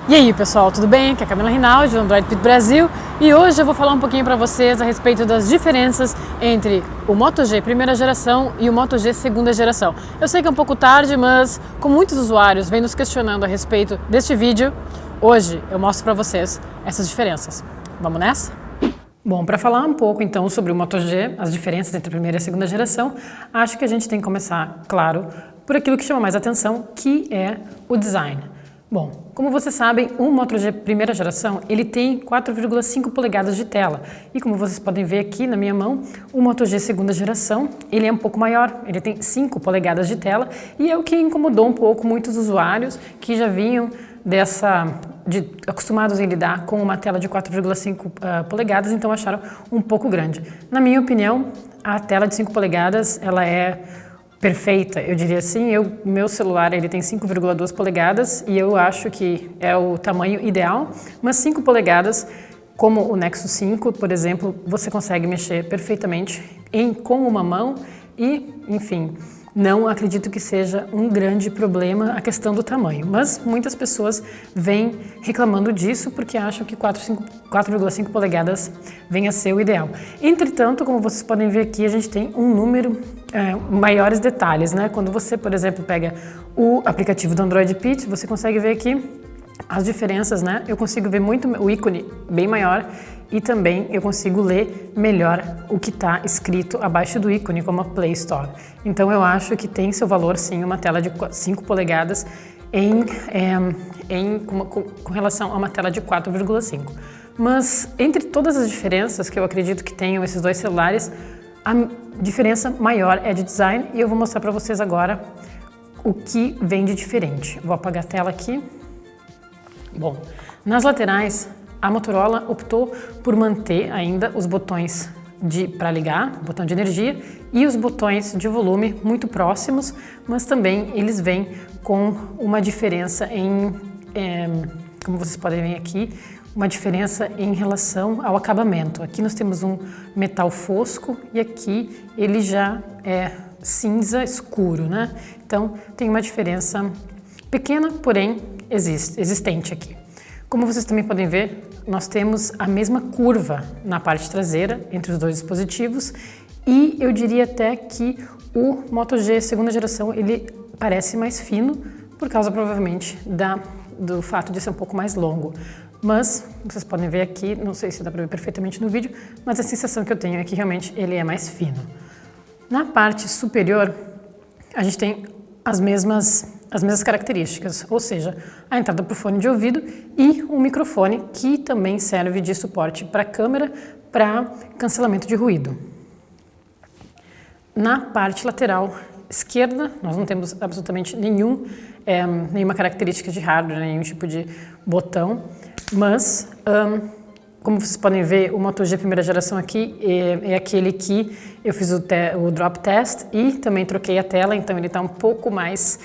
E aí pessoal, tudo bem? Aqui é a Camila Rinaldi do Android Pit Brasil e hoje eu vou falar um pouquinho para vocês a respeito das diferenças entre o Moto G primeira geração e o Moto G segunda geração. Eu sei que é um pouco tarde, mas como muitos usuários vêm nos questionando a respeito deste vídeo, hoje eu mostro para vocês essas diferenças. Vamos nessa? Bom, para falar um pouco então sobre o Moto G, as diferenças entre a primeira e a segunda geração, acho que a gente tem que começar, claro, por aquilo que chama mais atenção, que é o design. Bom, como vocês sabem, o Moto G primeira geração, ele tem 4,5 polegadas de tela. E como vocês podem ver aqui na minha mão, o Moto G segunda geração, ele é um pouco maior, ele tem 5 polegadas de tela e é o que incomodou um pouco muitos usuários que já vinham acostumados em lidar com uma tela de 4,5 polegadas, então acharam um pouco grande. Na minha opinião, a tela de 5 polegadas, ela é perfeita, eu diria assim. Meu celular ele tem 5,2 polegadas e eu acho que é o tamanho ideal, mas 5 polegadas, como o Nexus 5, por exemplo, você consegue mexer perfeitamente com uma mão e, enfim, não acredito que seja um grande problema a questão do tamanho, mas muitas pessoas vêm reclamando disso porque acham que 4,5 polegadas vem a ser o ideal. Entretanto, como vocês podem ver aqui, a gente tem um número maiores detalhes, né? Quando você, por exemplo, pega o aplicativo do Android Pit, você consegue ver aqui as diferenças, né? Eu consigo ver muito o ícone bem maior e também eu consigo ler melhor o que está escrito abaixo do ícone, como a Play Store. Então eu acho que tem seu valor sim uma tela de 5 polegadas com relação a uma tela de 4,5. Mas entre todas as diferenças que eu acredito que tenham esses dois celulares, a diferença maior é de design e eu vou mostrar para vocês agora o que vem de diferente. Vou apagar a tela aqui. Bom, nas laterais, a Motorola optou por manter ainda os botões para ligar, botão de energia, e os botões de volume muito próximos, mas também eles vêm com uma diferença como vocês podem ver aqui, uma diferença em relação ao acabamento. Aqui nós temos um metal fosco e aqui ele já é cinza escuro, né? Então tem uma diferença pequena, porém existente aqui. Como vocês também podem ver, nós temos a mesma curva na parte traseira entre os dois dispositivos e eu diria até que o Moto G segunda geração ele parece mais fino por causa provavelmente do fato de ser um pouco mais longo. Mas vocês podem ver aqui, não sei se dá para ver perfeitamente no vídeo, mas a sensação que eu tenho é que realmente ele é mais fino. Na parte superior, a gente tem as mesmas características, ou seja, a entrada para o fone de ouvido e um microfone que também serve de suporte para câmera, para cancelamento de ruído. Na parte lateral esquerda, nós não temos absolutamente nenhuma característica de hardware, nenhum tipo de botão, mas como vocês podem ver, o Moto G primeira geração aqui é aquele que eu fiz o drop test e também troquei a tela, então ele está um pouco mais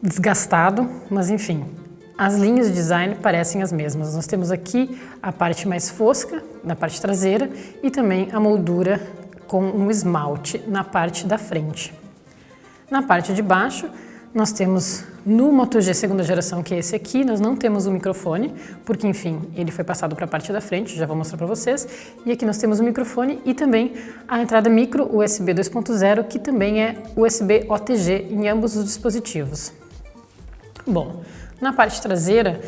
desgastado, mas enfim, as linhas de design parecem as mesmas. Nós temos aqui a parte mais fosca na parte traseira e também a moldura com um esmalte na parte da frente. Na parte de baixo, nós temos no Moto G segunda geração, que é esse aqui, nós não temos o microfone, porque enfim, ele foi passado para a parte da frente, já vou mostrar para vocês. E aqui nós temos o microfone e também a entrada micro USB 2.0, que também é USB OTG em ambos os dispositivos. Bom, na parte traseira,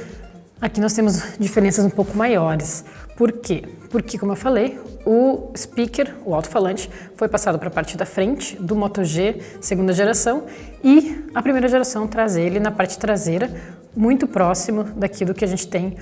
aqui nós temos diferenças um pouco maiores. Por quê? Porque, como eu falei, o speaker, o alto-falante, foi passado para a parte da frente do Moto G segunda geração e a primeira geração traz ele na parte traseira, muito próximo daquilo que a gente tem,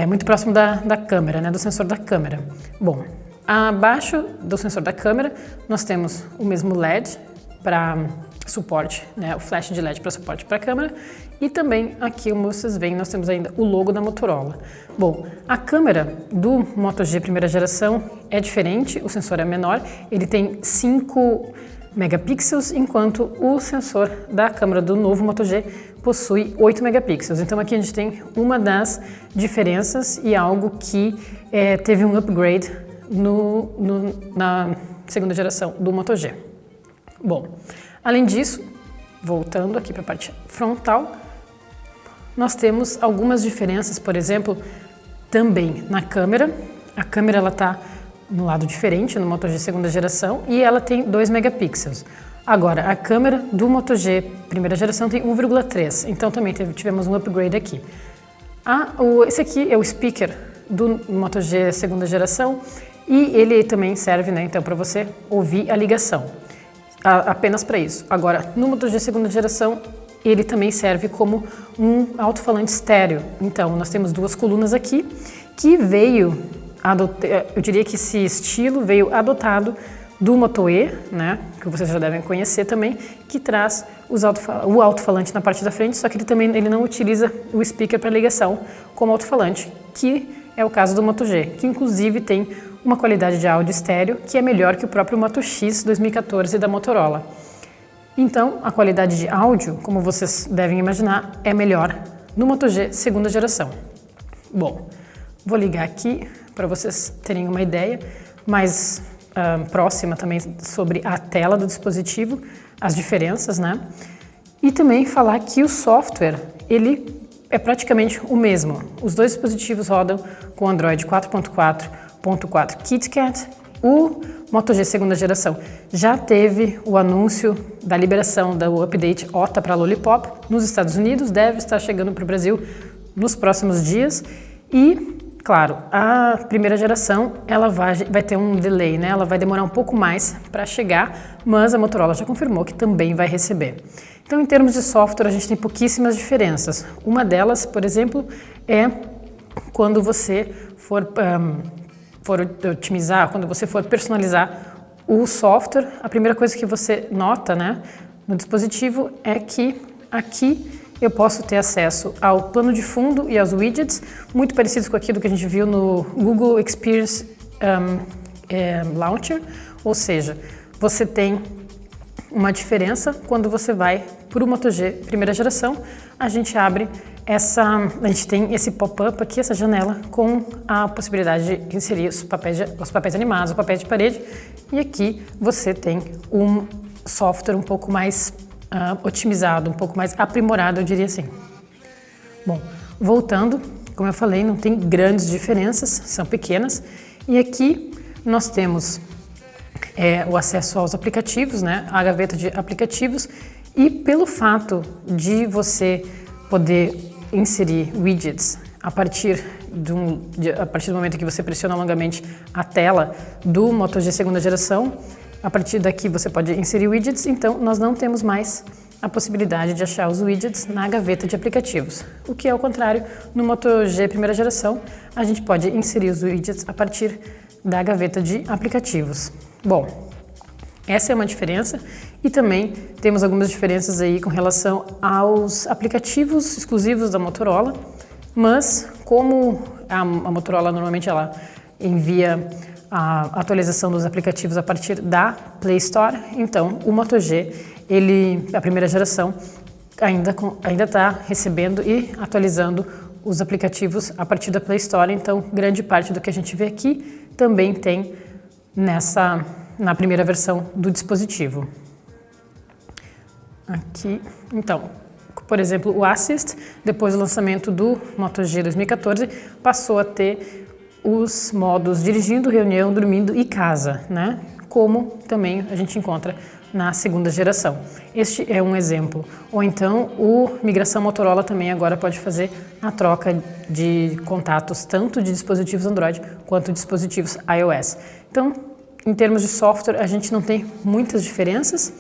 muito próximo da câmera, né, do sensor da câmera. Bom, abaixo do sensor da câmera, nós temos o mesmo LED para suporte, né, o flash de LED para suporte para a câmera e também aqui, como vocês veem, nós temos ainda o logo da Motorola. Bom, a câmera do Moto G primeira geração é diferente, o sensor é menor, ele tem 5 megapixels, enquanto o sensor da câmera do novo Moto G possui 8 megapixels. Então aqui a gente tem uma das diferenças e algo que teve um upgrade na segunda geração do Moto G. Bom, além disso, voltando aqui para a parte frontal, nós temos algumas diferenças, por exemplo, também na câmera. A câmera ela está no lado diferente no Moto G segunda geração e ela tem 2 megapixels. Agora, a câmera do Moto G primeira geração tem 1,3, então também tivemos um upgrade aqui. Esse aqui é o speaker do Moto G segunda geração e ele também serve, né, então, para você ouvir a ligação, apenas para isso. Agora, no Moto G segunda geração, ele também serve como um alto-falante estéreo. Então, nós temos 2 colunas aqui que eu diria que esse estilo veio adotado do Moto E, né, que vocês já devem conhecer também, que traz o alto-falante na parte da frente, só que ele não utiliza o speaker para ligação como alto-falante, que é o caso do Moto G, que inclusive tem uma qualidade de áudio estéreo que é melhor que o próprio Moto X 2014 da Motorola. Então, a qualidade de áudio, como vocês devem imaginar, é melhor no Moto G segunda geração. Bom, vou ligar aqui para vocês terem uma ideia mais próxima também sobre a tela do dispositivo, as diferenças, né? E também falar que o software, ele é praticamente o mesmo. Os 2 dispositivos rodam com Android 4.4.4 KitKat. O Moto G segunda geração já teve o anúncio da liberação do update OTA para Lollipop nos Estados Unidos, deve estar chegando para o Brasil nos próximos dias e, claro, a primeira geração ela vai ter um delay, né? Ela vai demorar um pouco mais para chegar, mas a Motorola já confirmou que também vai receber. Então, em termos de software, a gente tem pouquíssimas diferenças. Uma delas, por exemplo, é quando você for otimizar, quando você for personalizar o software, a primeira coisa que você nota, né, no dispositivo é que aqui eu posso ter acesso ao plano de fundo e aos widgets, muito parecidos com aquilo que a gente viu no Google Experience Launcher, ou seja, você tem uma diferença quando você vai para o Moto G primeira geração, a gente tem esse pop-up aqui, essa janela, com a possibilidade de inserir os papéis animados, o papel de parede, e aqui você tem um software um pouco mais otimizado, um pouco mais aprimorado, eu diria assim. Bom, voltando, como eu falei, não tem grandes diferenças, são pequenas, e aqui nós temos o acesso aos aplicativos, né, a gaveta de aplicativos, e pelo fato de você poder inserir widgets a partir do momento que você pressiona longamente a tela do Moto G segunda geração, a partir daqui você pode inserir widgets, então nós não temos mais a possibilidade de achar os widgets na gaveta de aplicativos. O que é o contrário, no Moto G primeira geração, a gente pode inserir os widgets a partir da gaveta de aplicativos. Bom, essa é uma diferença e também temos algumas diferenças aí com relação aos aplicativos exclusivos da Motorola, mas como a Motorola normalmente ela envia a atualização dos aplicativos a partir da Play Store, então o Moto G, a primeira geração, ainda está recebendo e atualizando os aplicativos a partir da Play Store, então grande parte do que a gente vê aqui também tem na primeira versão do dispositivo. Aqui, então, por exemplo, o Assist, depois do lançamento do Moto G 2014, passou a ter os modos dirigindo, reunião, dormindo e casa, né? Como também a gente encontra na segunda geração. Este é um exemplo. Ou então, o Migração Motorola também agora pode fazer a troca de contatos tanto de dispositivos Android quanto de dispositivos iOS. Então, em termos de software, a gente não tem muitas diferenças,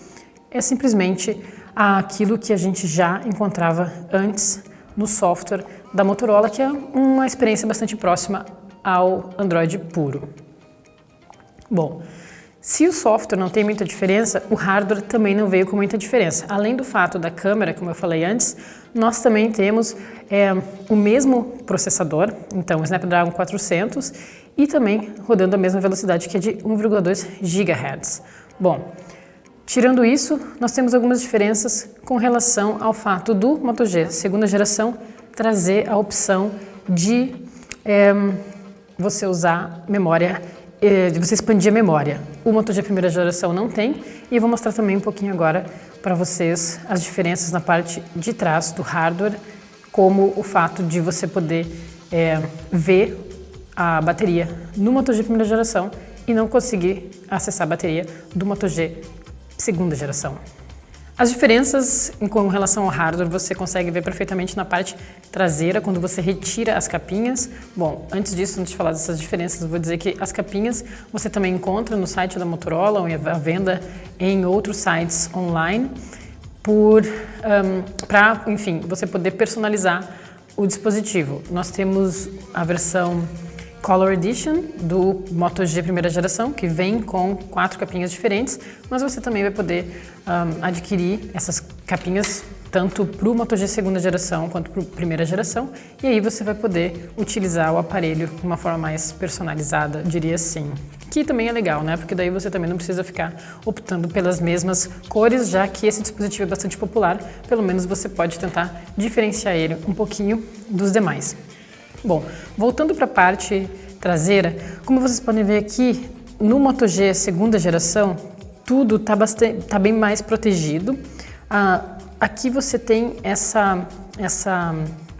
é simplesmente aquilo que a gente já encontrava antes no software da Motorola, que é uma experiência bastante próxima ao Android puro. Bom, se o software não tem muita diferença, o hardware também não veio com muita diferença. Além do fato da câmera, como eu falei antes, nós também temos o mesmo processador, então o Snapdragon 400, e também rodando a mesma velocidade, que é de 1,2 GHz. Bom, tirando isso, nós temos algumas diferenças com relação ao fato do Moto G segunda geração trazer a opção de você usar memória, de você expandir a memória. O Moto G primeira geração não tem, e eu vou mostrar também um pouquinho agora para vocês as diferenças na parte de trás do hardware como o fato de você poder ver a bateria no Moto G primeira geração e não conseguir acessar a bateria do Moto G segunda geração. As diferenças com relação ao hardware você consegue ver perfeitamente na parte traseira, quando você retira as capinhas. Bom, antes de falar dessas diferenças, eu vou dizer que as capinhas você também encontra no site da Motorola ou à venda em outros sites online para, enfim, você poder personalizar o dispositivo. Nós temos a versão Color Edition do Moto G primeira geração, que vem com 4 capinhas diferentes, mas você também vai poder adquirir essas capinhas tanto para o Moto G segunda geração quanto para a primeira geração, e aí você vai poder utilizar o aparelho de uma forma mais personalizada, diria assim. Que também é legal, né? Porque daí você também não precisa ficar optando pelas mesmas cores, já que esse dispositivo é bastante popular, pelo menos você pode tentar diferenciar ele um pouquinho dos demais. Bom, voltando para a parte traseira, como vocês podem ver aqui, no Moto G segunda geração, tudo tá bem mais protegido. Aqui você tem essa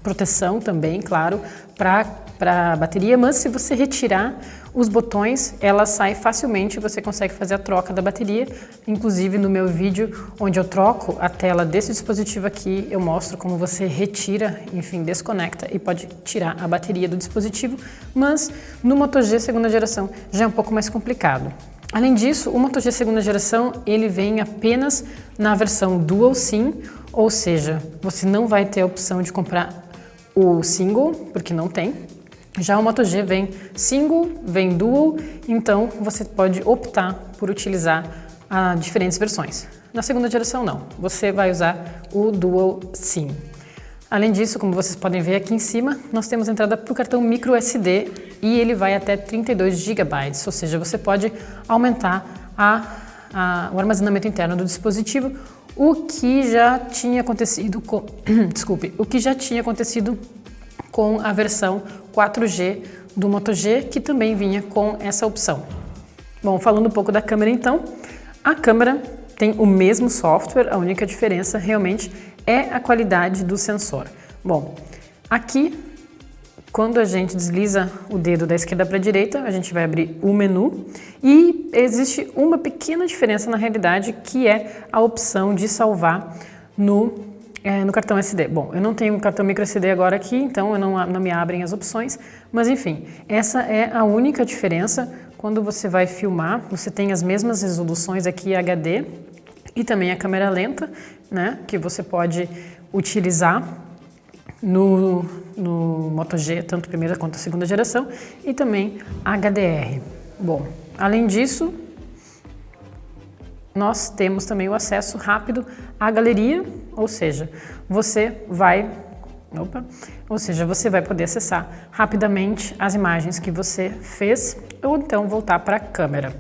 proteção também, claro, para a bateria, mas se você retirar os botões, ela sai facilmente, você consegue fazer a troca da bateria. Inclusive no meu vídeo, onde eu troco a tela desse dispositivo aqui, eu mostro como você retira, enfim, desconecta e pode tirar a bateria do dispositivo, mas no Moto G segunda geração já é um pouco mais complicado. Além disso, o Moto G segunda geração, ele vem apenas na versão Dual SIM, ou seja, você não vai ter a opção de comprar o single, porque não tem. Já o Moto G vem single, vem dual, então você pode optar por utilizar diferentes versões. Na segunda geração não, você vai usar o Dual SIM. Além disso, como vocês podem ver aqui em cima, nós temos entrada para o cartão micro SD e ele vai até 32 GB, ou seja, você pode aumentar o armazenamento interno do dispositivo, o que já tinha acontecido com, o que já tinha acontecido com a versão 4G do Moto G, que também vinha com essa opção. Bom, falando um pouco da câmera então, a câmera tem o mesmo software, a única diferença realmente é a qualidade do sensor. Bom, aqui, quando a gente desliza o dedo da esquerda para a direita, a gente vai abrir o menu e existe uma pequena diferença na realidade, que é a opção de salvar no cartão SD. Bom, eu não tenho cartão micro SD agora aqui, então não me abrem as opções, mas enfim, essa é a única diferença. Quando você vai filmar, você tem as mesmas resoluções aqui HD e também a câmera lenta, né, que você pode utilizar no Moto G, tanto primeira quanto a segunda geração, e também HDR. Bom, além disso, nós temos também o acesso rápido à galeria, ou seja, você vai poder acessar rapidamente as imagens que você fez ou então voltar para a câmera.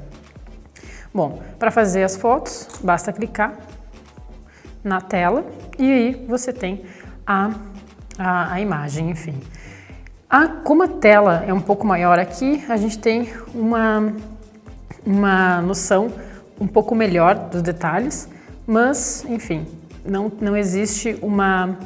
Bom, para fazer as fotos, basta clicar na tela e aí você tem a imagem, enfim. Como a tela é um pouco maior aqui, a gente tem uma noção um pouco melhor dos detalhes, mas, enfim, não existe uma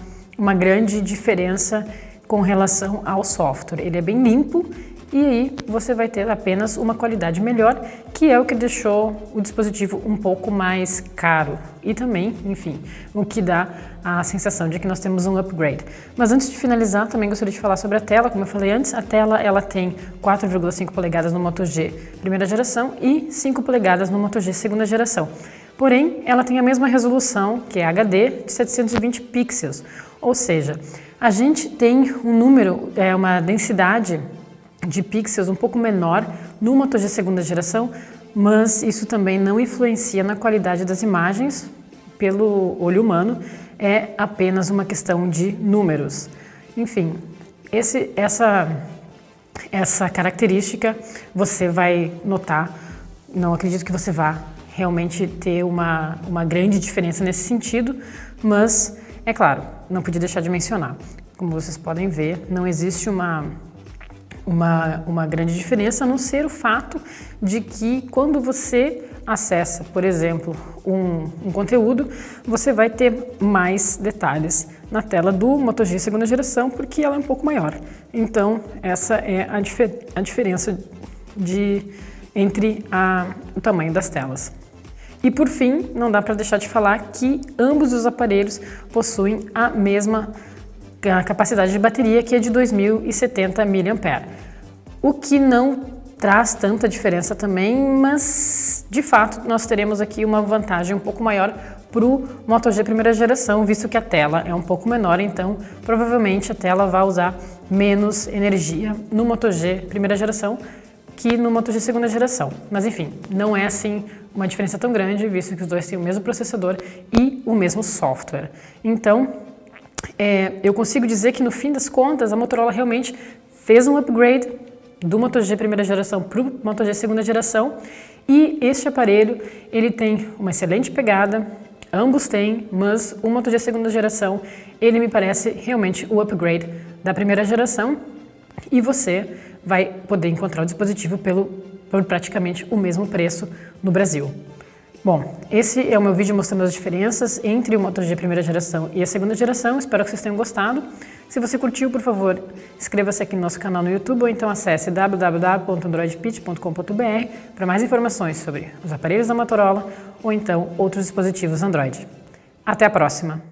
grande diferença com relação ao software. Ele é bem limpo e aí você vai ter apenas uma qualidade melhor, que é o que deixou o dispositivo um pouco mais caro e também, enfim, o que dá a sensação de que nós temos um upgrade. Mas antes de finalizar, também gostaria de falar sobre a tela. Como eu falei antes, a tela ela tem 4,5 polegadas no Moto G primeira geração e 5 polegadas no Moto G segunda geração. Porém, ela tem a mesma resolução, que é HD, de 720 pixels, ou seja, a gente tem uma densidade de pixels um pouco menor no Moto G segunda geração, mas isso também não influencia na qualidade das imagens pelo olho humano, é apenas uma questão de números. Enfim, essa característica você vai notar, não acredito que você vá realmente ter uma grande diferença nesse sentido, mas, é claro, não podia deixar de mencionar. Como vocês podem ver, não existe uma grande diferença, a não ser o fato de que quando você acessa, por exemplo, um conteúdo, você vai ter mais detalhes na tela do Moto G segunda geração, porque ela é um pouco maior. Então, essa é a diferença entre o tamanho das telas. E por fim, não dá para deixar de falar que ambos os aparelhos possuem a mesma capacidade de bateria, que é de 2070 mAh. O que não traz tanta diferença também, mas de fato nós teremos aqui uma vantagem um pouco maior para o Moto G primeira geração, visto que a tela é um pouco menor, então provavelmente a tela vai usar menos energia no Moto G primeira geração que no Moto G segunda geração. Mas enfim, não é assim uma diferença tão grande, visto que os dois têm o mesmo processador e o mesmo software. Então, eu consigo dizer que no fim das contas a Motorola realmente fez um upgrade do Moto G primeira geração para o Moto G segunda geração, e este aparelho ele tem uma excelente pegada, ambos têm, mas o Moto G segunda geração ele me parece realmente o upgrade da primeira geração, e você vai poder encontrar o dispositivo por praticamente o mesmo preço no Brasil. Bom, esse é o meu vídeo mostrando as diferenças entre o Moto G primeira geração e a segunda geração. Espero que vocês tenham gostado. Se você curtiu, por favor, inscreva-se aqui no nosso canal no YouTube ou então acesse www.androidpitch.com.br para mais informações sobre os aparelhos da Motorola ou então outros dispositivos Android. Até a próxima!